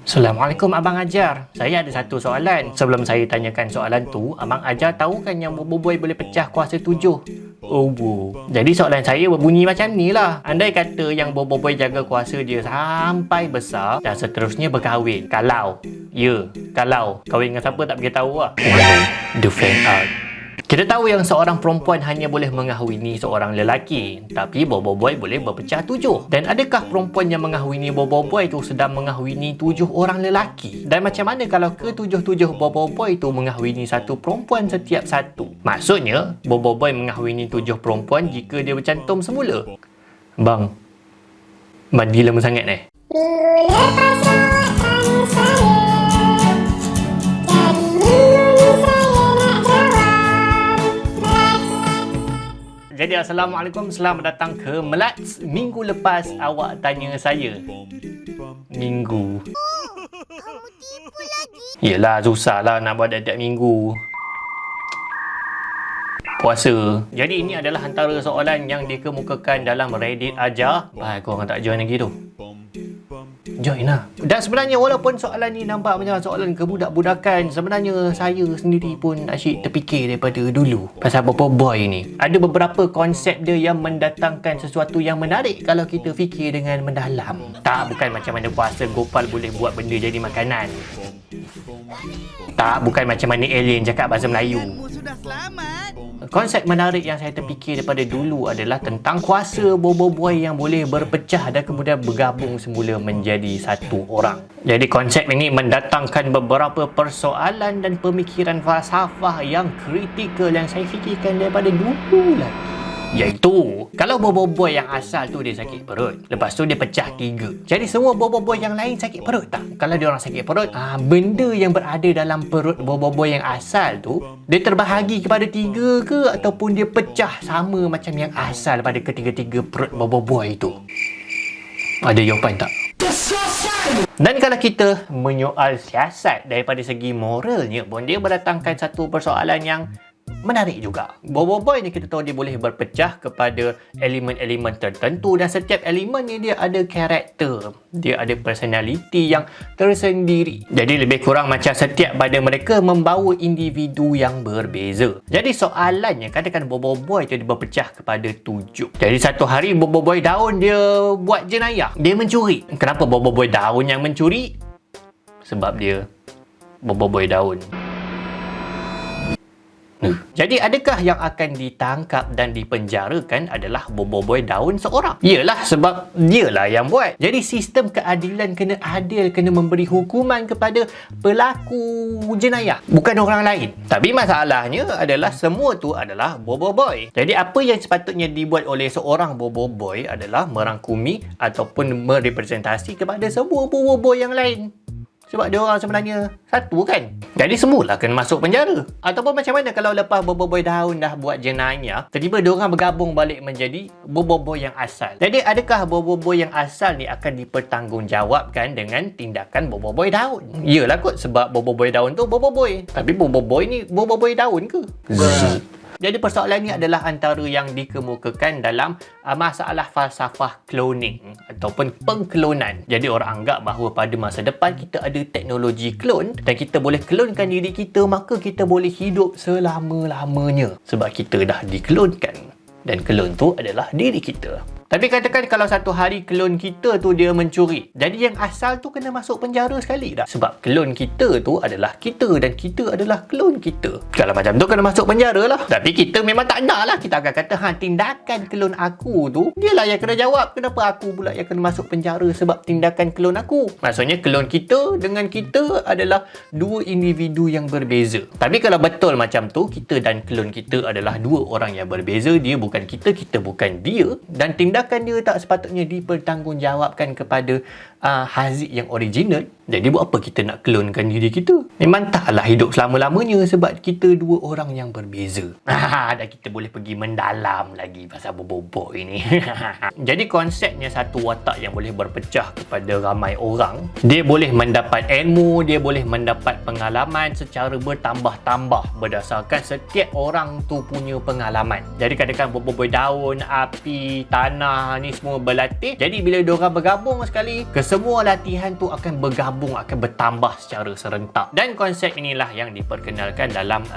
Assalamualaikum Abang Ajar. Saya ada satu soalan. Sebelum saya tanyakan soalan tu, Abang Ajar tahu kan yang Boboiboy boleh pecah kuasa 7? Oh, jadi soalan saya berbunyi macam ni lah. Andai kata yang Boboiboy jaga kuasa dia sampai besar dan seterusnya berkahwin. Kalau kahwin dengan siapa tak beritahu lah. The fan art. Kita tahu yang seorang perempuan hanya boleh mengahwini seorang lelaki, tapi Boboiboy boleh berpecah 7. Dan adakah perempuan yang mengahwini Boboiboy itu sedang mengahwini 7 orang lelaki? Dan macam mana kalau ke-7 Boboiboy itu mengahwini satu perempuan setiap satu? Maksudnya, Boboiboy mengahwini 7 perempuan jika dia bercantum semula. Bang, mandi lama sangat Minggu lepas soalan saya, jadi minggu ni saya nak jawab. Jadi Assalamualaikum, selamat datang ke Melats. Minggu lepas awak tanya saya. Minggu. Kamu tipu lagi. Yelah, susah lah nak buat tiap minggu. Puasa. Jadi ini adalah antara soalan yang dikemukakan dalam Reddit Ajar. Korang tak join lagi tu. Join lah. Dan sebenarnya walaupun soalan ni nampak macam soalan kebudak-budakan, sebenarnya saya sendiri pun asyik terfikir daripada dulu pasal Boboiboy ni. Ada beberapa konsep dia yang mendatangkan sesuatu yang menarik kalau kita fikir dengan mendalam. Tak, bukan macam mana puasa Gopal boleh buat benda jadi makanan. Tak, bukan macam mana alien cakap bahasa Melayu. Konsep menarik yang saya terfikir daripada dulu adalah tentang kuasa Boboiboy yang boleh berpecah dan kemudian bergabung semula menjadi satu orang. Jadi konsep ini mendatangkan beberapa persoalan dan pemikiran falsafah yang kritikal yang saya fikirkan daripada dulu lah. Iaitu, kalau Boboiboy yang asal tu dia sakit perut, lepas tu dia pecah 3. Jadi semua Boboiboy yang lain sakit perut tak? Kalau dia orang sakit perut, benda yang berada dalam perut Boboiboy yang asal tu, dia terbahagi kepada 3 ke ataupun dia pecah sama macam yang asal pada ketiga-tiga perut Boboiboy tu? Ada jawapan tak? Dan kalau kita menyoal siasat daripada segi moralnya pun, dia mendatangkan satu persoalan yang menarik juga. Boboiboy ni kita tahu dia boleh berpecah kepada elemen-elemen tertentu dan setiap elemen ni dia ada karakter. Dia ada personality yang tersendiri. Jadi lebih kurang macam setiap pada mereka membawa individu yang berbeza. Jadi soalannya, katakan Boboiboy tu dia berpecah kepada 7. Jadi satu hari Boboiboy daun dia buat jenayah. Dia mencuri. Kenapa Boboiboy daun yang mencuri? Sebab dia Boboiboy daun. Jadi adakah yang akan ditangkap dan dipenjarakan adalah Boboiboy daun seorang? Yalah, sebab dialah yang buat. Jadi sistem keadilan kena adil, kena memberi hukuman kepada pelaku jenayah, bukan orang lain. Tapi masalahnya adalah semua tu adalah Boboiboy. Jadi apa yang sepatutnya dibuat oleh seorang Boboiboy adalah merangkumi ataupun merepresentasi kepada semua Boboiboy yang lain. Sebab dia orang sebenarnya satu kan. Jadi semualah kena masuk penjara. Ataupun macam mana kalau lepas Boboiboy daun dah buat jenayah, tiba-tiba dia orang bergabung balik menjadi Boboiboy yang asal. Jadi adakah Boboiboy yang asal ni akan dipertanggungjawabkan dengan tindakan Boboiboy daun? Iyalah kot, sebab Boboiboy daun tu Boboiboy. Tapi Boboiboy ni Boboiboy daun ke? Jadi persoalan ni adalah antara yang dikemukakan dalam masalah falsafah cloning ataupun pengklonan. Jadi orang anggap bahawa pada masa depan kita ada teknologi klon dan kita boleh klonkan diri kita, maka kita boleh hidup selama-lamanya sebab kita dah diklonkan dan klon tu adalah diri kita. Tapi katakan kalau satu hari klon kita tu dia mencuri, jadi yang asal tu kena masuk penjara sekali dah. Sebab klon kita tu adalah kita dan kita adalah klon kita. Kalau macam tu kena masuk penjara lah. Tapi kita memang tak nak lah. Kita akan kata, tindakan klon aku tu, dialah yang kena jawab. Kenapa aku pula yang kena masuk penjara sebab tindakan klon aku? Maksudnya klon kita dengan kita adalah dua individu yang berbeza. Tapi kalau betul macam tu, kita dan klon kita adalah dua orang yang berbeza. Dia bukan kita, kita bukan dia. Dan tindakan dia tak sepatutnya dipertanggungjawabkan kepada Haziq yang original. Jadi buat apa kita nak klonkan diri kita? Memang taklah hidup selama-lamanya sebab kita dua orang yang berbeza. Dan kita boleh pergi mendalam lagi pasal bobo ini. Jadi konsepnya satu watak yang boleh berpecah kepada ramai orang. Dia boleh mendapat ilmu, dia boleh mendapat pengalaman secara bertambah-tambah berdasarkan setiap orang tu punya pengalaman. Jadi katakan bobo daun, api, tanah ni semua berlatih. Jadi bila diorang bergabung sekali, kesemua latihan tu akan bergabung, akan bertambah secara serentak. Dan konsep inilah yang diperkenalkan dalam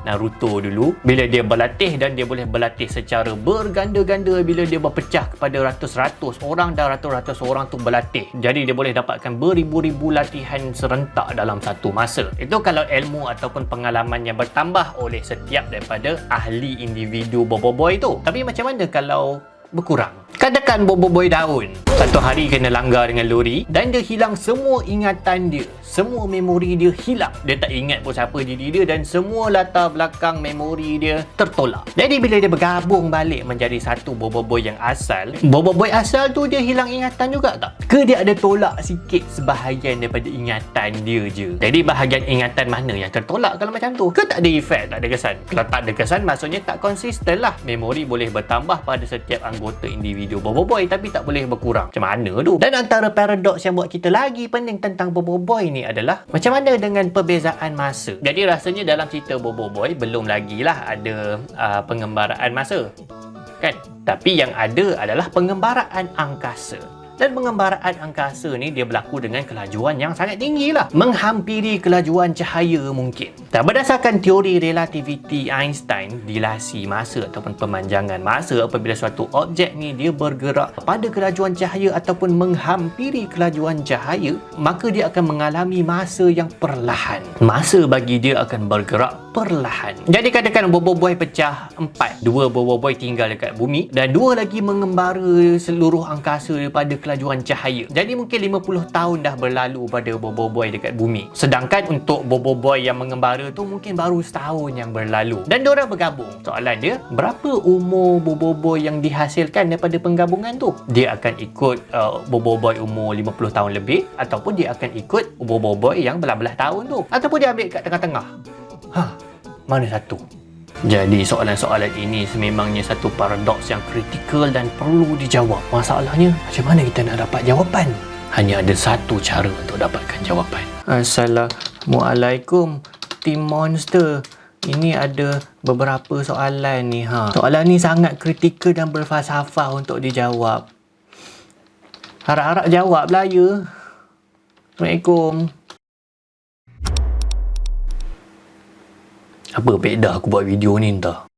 Naruto dulu, bila dia berlatih, dan dia boleh berlatih secara berganda-ganda bila dia berpecah kepada ratus-ratus orang dan ratus-ratus orang tu berlatih. Jadi dia boleh dapatkan beribu-ribu latihan serentak dalam satu masa. Itu kalau ilmu ataupun pengalaman yang bertambah oleh setiap daripada ahli individu boboiboy tu. Tapi macam mana kalau berkurang? Katakan boboiboy daun satu hari kena langgar dengan lori dan dia hilang semua ingatan dia, semua memori dia hilang. Dia tak ingat pun siapa diri dia dan semua latar belakang memori dia tertolak. Jadi bila dia bergabung balik menjadi satu boboiboy yang asal, boboiboy asal tu dia hilang ingatan juga tak? Ke dia ada tolak sikit sebahagian daripada ingatan dia je? Jadi bahagian ingatan mana yang tertolak kalau macam tu? Ke tak ada efek, tak ada kesan? Kalau tak ada kesan, maksudnya tak konsisten lah. Memori boleh bertambah pada setiap anggota individu boboiboy tapi tak boleh berkurang. Macam mana tu? Dan antara paradoks yang buat kita lagi pening tentang boboiboy ni adalah macam mana dengan perbezaan masa. Jadi rasanya dalam cerita boboiboy belum lagi lah ada pengembaraan masa, kan? Tapi yang ada adalah pengembaraan angkasa. Dan pengembaraan angkasa ni dia berlaku dengan kelajuan yang sangat tinggi lah, menghampiri kelajuan cahaya mungkin. Dan berdasarkan teori relativiti Einstein, dilasi masa ataupun pemanjangan masa, apabila suatu objek ni dia bergerak pada kelajuan cahaya ataupun menghampiri kelajuan cahaya, maka dia akan mengalami masa yang perlahan. Masa bagi dia akan bergerak perlahan. Jadi katakan boboiboy pecah 4, 2 boboiboy tinggal dekat bumi dan 2 lagi mengembara seluruh angkasa daripada kelajuan cahaya. Jadi mungkin 50 tahun dah berlalu pada boboiboy dekat bumi. Sedangkan untuk boboiboy yang mengembara tu mungkin baru setahun yang berlalu. Dan diorang bergabung. Soalan dia, berapa umur boboiboy yang dihasilkan daripada penggabungan tu? Dia akan ikut boboiboy umur 50 tahun lebih, ataupun dia akan ikut boboiboy yang belas-belas tahun tu, ataupun dia ambil kat tengah-tengah. Mana satu? Jadi soalan-soalan ini sememangnya satu paradoks yang kritikal dan perlu dijawab. Masalahnya, macam mana kita nak dapat jawapan? Hanya ada satu cara untuk dapatkan jawapan. Assalamualaikum, Tim Monster. Ini ada beberapa soalan ni. Soalan ni sangat kritikal dan berfalsafah untuk dijawab. Harap-harap jawablah ya. Assalamualaikum. Apa faedah aku buat video ni entah?